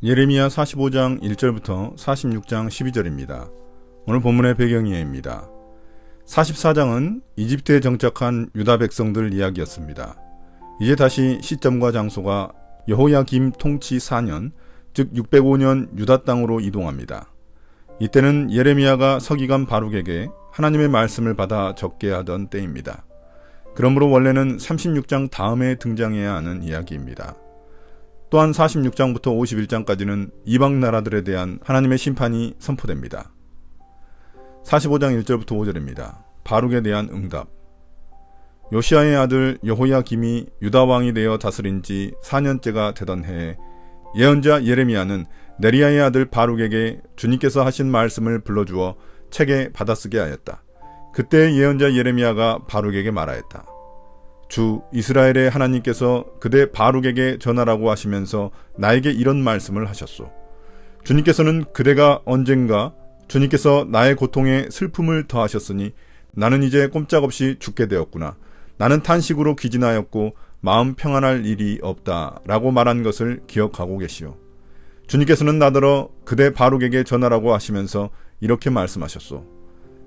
예레미야 45장 1절부터 46장 12절입니다. 오늘 본문의 배경이해입니다. 44장은 이집트에 정착한 유다 백성들 이야기였습니다. 이제 다시 시점과 장소가 여호야김 통치 4년, 즉 605년 유다 땅으로 이동합니다. 이때는 예레미야가 서기관 바룩에게 하나님의 말씀을 받아 적게 하던 때입니다. 그러므로 원래는 36장 다음에 등장해야 하는 이야기입니다. 또한 46장부터 51장까지는 이방 나라들에 대한 하나님의 심판이 선포됩니다. 45장 1절부터 5절입니다. 바룩에 대한 응답. 요시야의 아들 여호야김이 유다 왕이 되어 다스린 지 4년째가 되던 해에 예언자 예레미야는 네리야의 아들 바룩에게 주님께서 하신 말씀을 불러주어 책에 받아쓰게 하였다. 그때 예언자 예레미야가 바룩에게 말하였다. 주 이스라엘의 하나님께서 그대 바룩에게 전하라고 하시면서 나에게 이런 말씀을 하셨소. 주님께서는 그대가 언젠가 주님께서 나의 고통에 슬픔을 더하셨으니 나는 이제 꼼짝없이 죽게 되었구나. 나는 탄식으로 기진하였고 마음 평안할 일이 없다 라고 말한 것을 기억하고 계시오. 주님께서는 나더러 그대 바룩에게 전하라고 하시면서 이렇게 말씀하셨소.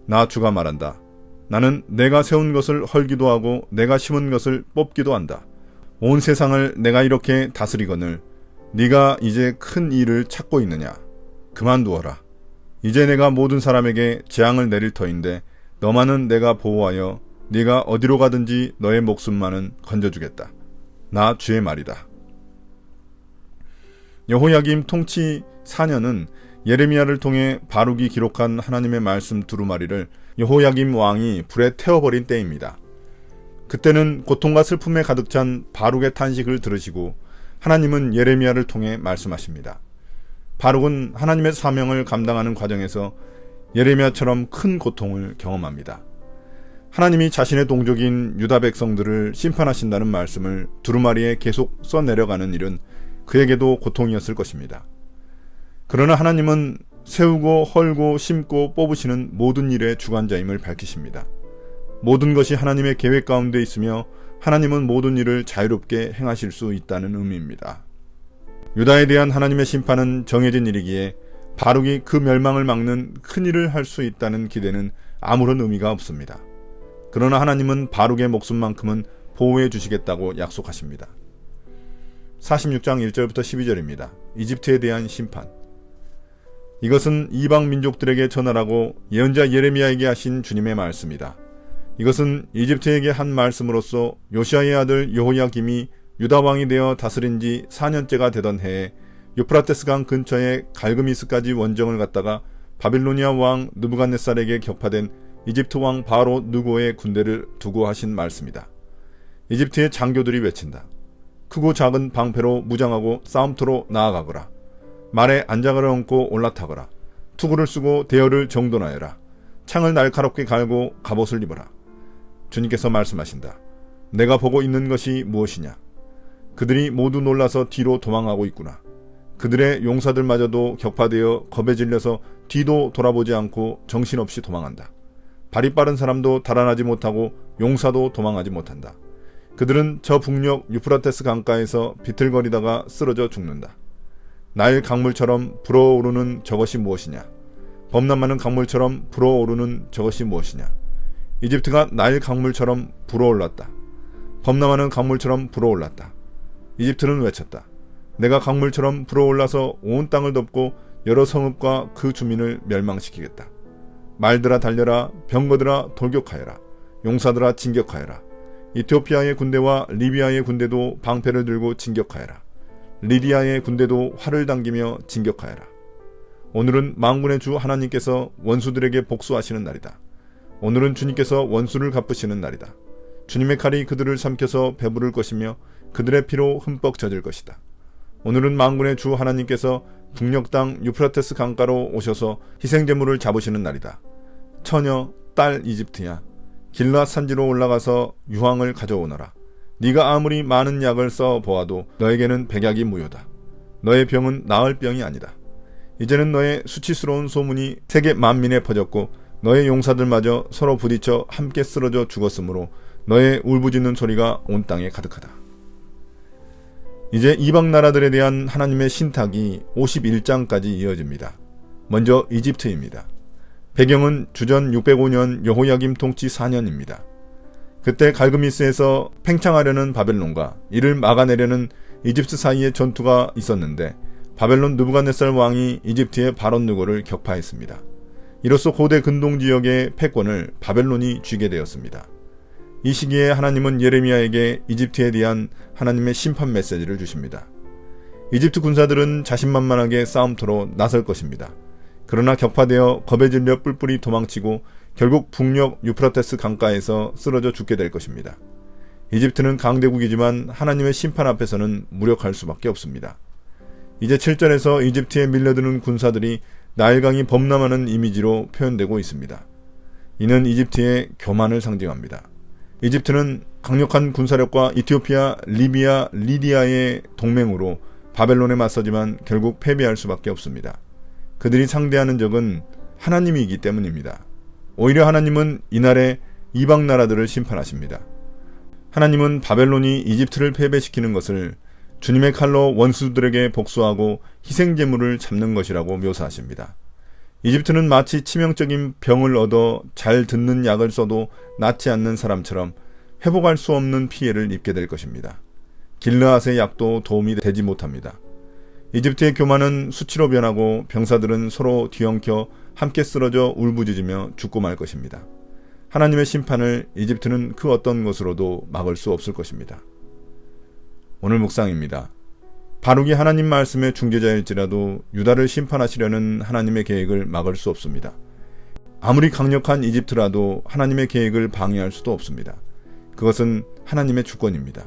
나 주가 말한다. 나는 내가 세운 것을 헐기도 하고 내가 심은 것을 뽑기도 한다. 온 세상을 내가 이렇게 다스리거늘 네가 이제 큰 일을 찾고 있느냐. 그만두어라. 이제 내가 모든 사람에게 재앙을 내릴 터인데 너만은 내가 보호하여 네가 어디로 가든지 너의 목숨만은 건져주겠다. 나 주의 말이다. 여호야김 통치 4년은 예레미야를 통해 바룩이 기록한 하나님의 말씀 두루마리를 여호야김 왕이 불에 태워버린 때입니다. 그때는 고통과 슬픔에 가득 찬 바룩의 탄식을 들으시고 하나님은 예레미야를 통해 말씀하십니다. 바룩은 하나님의 사명을 감당하는 과정에서 예레미야처럼 큰 고통을 경험합니다. 하나님이 자신의 동족인 유다 백성들을 심판하신다는 말씀을 두루마리에 계속 써내려가는 일은 그에게도 고통이었을 것입니다. 그러나 하나님은 세우고 헐고 심고 뽑으시는 모든 일의 주관자임을 밝히십니다. 모든 것이 하나님의 계획 가운데 있으며 하나님은 모든 일을 자유롭게 행하실 수 있다는 의미입니다. 유다에 대한 하나님의 심판은 정해진 일이기에 바룩이 그 멸망을 막는 큰 일을 할 수 있다는 기대는 아무런 의미가 없습니다. 그러나 하나님은 바룩의 목숨만큼은 보호해 주시겠다고 약속하십니다. 46장 1절부터 12절입니다. 이집트에 대한 심판. 이것은 이방 민족들에게 전하라고 예언자 예레미야에게 하신 주님의 말씀이다. 이것은 이집트에게 한 말씀으로써 요시야의 아들 여호야김이 유다 왕이 되어 다스린 지 4년째가 되던 해에 유프라테스 강 근처의 갈그미스까지 원정을 갔다가 바빌로니아 왕 느부갓네살에게 격파된 이집트 왕 바로 느고의 군대를 두고 하신 말씀이다. 이집트의 장교들이 외친다. 크고 작은 방패로 무장하고 싸움터로 나아가거라. 말에 안장을 얹고 올라타거라. 투구를 쓰고 대열을 정돈하여라. 창을 날카롭게 갈고 갑옷을 입어라. 주님께서 말씀하신다. 내가 보고 있는 것이 무엇이냐? 그들이 모두 놀라서 뒤로 도망하고 있구나. 그들의 용사들마저도 격파되어 겁에 질려서 뒤도 돌아보지 않고 정신없이 도망한다. 발이 빠른 사람도 달아나지 못하고 용사도 도망하지 못한다. 그들은 저 북녘 유프라테스 강가에서 비틀거리다가 쓰러져 죽는다. 나일 강물처럼 불어오르는 저것이 무엇이냐? 범람 많은 강물처럼 불어오르는 저것이 무엇이냐? 이집트가 나일 강물처럼 불어올랐다. 범람하는 강물처럼 불어올랐다. 이집트는 외쳤다. 내가 강물처럼 불어올라서 온 땅을 덮고 여러 성읍과 그 주민을 멸망시키겠다. 말들아 달려라. 병거들아 돌격하여라. 용사들아 진격하여라. 이티오피아의 군대와 리비아의 군대도 방패를 들고 진격하여라. 리디아의 군대도 활을 당기며 진격하여라. 오늘은 만군의 주 하나님께서 원수들에게 복수하시는 날이다. 오늘은 주님께서 원수를 갚으시는 날이다. 주님의 칼이 그들을 삼켜서 배부를 것이며 그들의 피로 흠뻑 젖을 것이다. 오늘은 만군의 주 하나님께서 북녘 땅 유프라테스 강가로 오셔서 희생제물을 잡으시는 날이다. 처녀 딸 이집트야, 길앗 산지로 올라가서 유황을 가져오너라. 네가 아무리 많은 약을 써 보아도 너에게는 백약이 무효다. 너의 병은 나을 병이 아니다. 이제는 너의 수치스러운 소문이 세계 만민에 퍼졌고 너의 용사들마저 서로 부딪혀 함께 쓰러져 죽었으므로 너의 울부짖는 소리가 온 땅에 가득하다. 이제 이방 나라들에 대한 하나님의 신탁이 51장까지 이어집니다. 먼저 이집트입니다. 배경은 주전 605년 여호야김 통치 4년입니다. 그때 갈그미스에서 팽창하려는 바벨론과 이를 막아내려는 이집트 사이에 전투가 있었는데 바벨론 느부갓네살 왕이 이집트의 바롯느고를 격파했습니다. 이로써 고대 근동 지역의 패권을 바벨론이 쥐게 되었습니다. 이 시기에 하나님은 예레미야에게 이집트에 대한 하나님의 심판 메시지를 주십니다. 이집트 군사들은 자신만만하게 싸움터로 나설 것입니다. 그러나 격파되어 겁에 질려 뿔뿔이 도망치고 결국 북녘 유프라테스 강가에서 쓰러져 죽게 될 것입니다. 이집트는 강대국이지만 하나님의 심판 앞에서는 무력할 수밖에 없습니다. 이제 7절에서 이집트에 밀려드는 군사들이 나일강이 범람하는 이미지로 표현되고 있습니다. 이는 이집트의 교만을 상징합니다. 이집트는 강력한 군사력과 이티오피아, 리비아, 리디아의 동맹으로 바벨론에 맞서지만 결국 패배할 수밖에 없습니다. 그들이 상대하는 적은 하나님이기 때문입니다. 오히려 하나님은 이날에 이방 나라들을 심판하십니다. 하나님은 바벨론이 이집트를 패배시키는 것을 주님의 칼로 원수들에게 복수하고 희생제물을 잡는 것이라고 묘사하십니다. 이집트는 마치 치명적인 병을 얻어 잘 듣는 약을 써도 낫지 않는 사람처럼 회복할 수 없는 피해를 입게 될 것입니다. 길르앗의 약도 도움이 되지 못합니다. 이집트의 교만은 수치로 변하고 병사들은 서로 뒤엉켜 함께 쓰러져 울부짖으며 죽고 말 것입니다. 하나님의 심판을 이집트는 그 어떤 것으로도 막을 수 없을 것입니다. 오늘 묵상입니다. 바룩이 하나님 말씀의 중재자일지라도 유다를 심판하시려는 하나님의 계획을 막을 수 없습니다. 아무리 강력한 이집트라도 하나님의 계획을 방해할 수도 없습니다. 그것은 하나님의 주권입니다.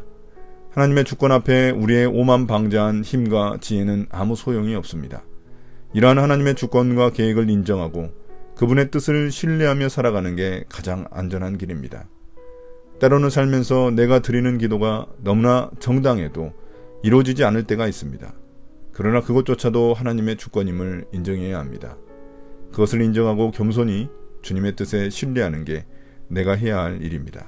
하나님의 주권 앞에 우리의 오만방자한 힘과 지혜는 아무 소용이 없습니다. 이러한 하나님의 주권과 계획을 인정하고 그분의 뜻을 신뢰하며 살아가는 게 가장 안전한 길입니다. 때로는 살면서 내가 드리는 기도가 너무나 정당해도 이루어지지 않을 때가 있습니다. 그러나 그것조차도 하나님의 주권임을 인정해야 합니다. 그것을 인정하고 겸손히 주님의 뜻에 신뢰하는 게 내가 해야 할 일입니다.